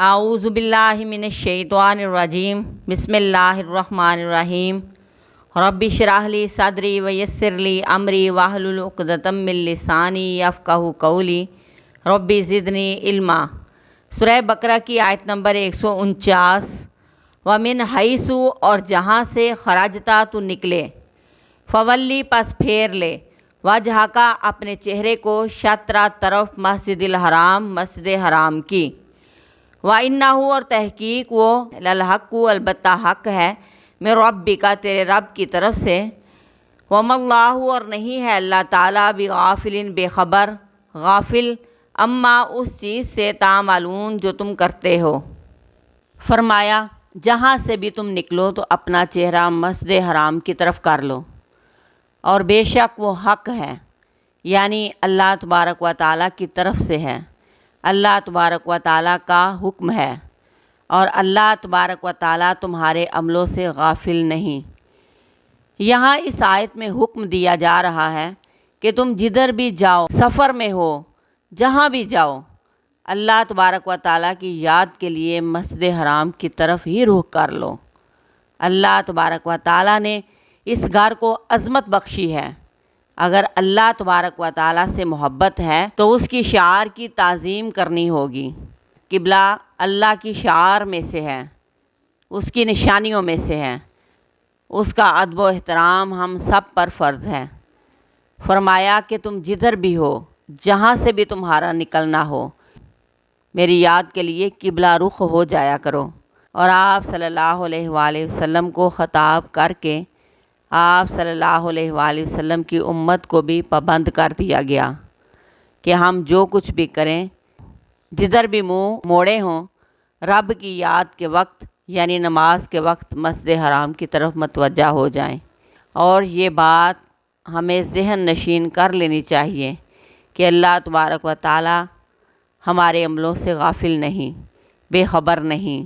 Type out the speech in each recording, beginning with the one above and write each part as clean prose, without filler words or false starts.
اعوذ باللہ من الشیطان الرجیم بسم اللہ الرحمن الرحیم رب اشرح لی صدری ویسر لی امری واحلل عقدۃ من لسانی یفقہوا قولی رب زدنی علما۔ سورہ بقرہ کی آیت نمبر 149۔ ومن حیث، اور جہاں سے خرجتا تو نکلے، فولی پس پھیر لے، وجہ کا اپنے چہرے کو، شطرہ طرف مسجد الحرام مسجد حرام کی، وَإِنَّهُ، اور تحقیق وہ، للحق البتہ حق ہے، من ربک تیرے رب کی طرف سے، وَمَا اللَّهُ اور نہیں ہے اللہ تعالیٰ بغافل بے خبر، غافل، اما اس چیز سے، تعملون جو تم کرتے ہو۔ فرمایا جہاں سے بھی تم نکلو تو اپنا چہرہ مسجد حرام کی طرف کر لو، اور بے شک وہ حق ہے، یعنی اللہ تبارک و تعالیٰ کی طرف سے ہے، اللہ تبارک و تعالیٰ کا حکم ہے، اور اللہ تبارک و تعالیٰ تمہارے عملوں سے غافل نہیں۔ یہاں اس آیت میں حکم دیا جا رہا ہے کہ تم جدھر بھی جاؤ، سفر میں ہو، جہاں بھی جاؤ، اللہ تبارک و تعالیٰ کی یاد کے لیے مسجد حرام کی طرف ہی رخ کر لو۔ اللہ تبارک و تعالیٰ نے اس گھر کو عظمت بخشی ہے۔ اگر اللہ تبارک و تعالیٰ سے محبت ہے تو اس کی شعار کی تعظیم کرنی ہوگی۔ قبلہ اللہ کی شعار میں سے ہے، اس کی نشانیوں میں سے ہے، اس کا ادب و احترام ہم سب پر فرض ہے۔ فرمایا کہ تم جدھر بھی ہو، جہاں سے بھی تمہارا نکلنا ہو، میری یاد کے لیے قبلہ رخ ہو جایا کرو۔ اور آپ صلی اللہ علیہ وآلہ وسلم کو خطاب کر کے آپ صلی اللہ علیہ وآلہ وسلم کی امت کو بھی پابند کر دیا گیا کہ ہم جو کچھ بھی کریں، جدھر بھی منہ موڑے ہوں، رب کی یاد کے وقت یعنی نماز کے وقت مسجد حرام کی طرف متوجہ ہو جائیں۔ اور یہ بات ہمیں ذہن نشین کر لینی چاہیے کہ اللہ تبارک و تعالی ہمارے عملوں سے غافل نہیں، بے خبر نہیں،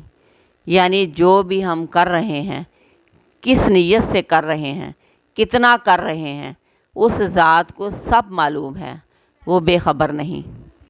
یعنی جو بھی ہم کر رہے ہیں، کس نیت سے کر رہے ہیں، کتنا کر رہے ہیں، اس ذات کو سب معلوم ہے، وہ بے خبر نہیں۔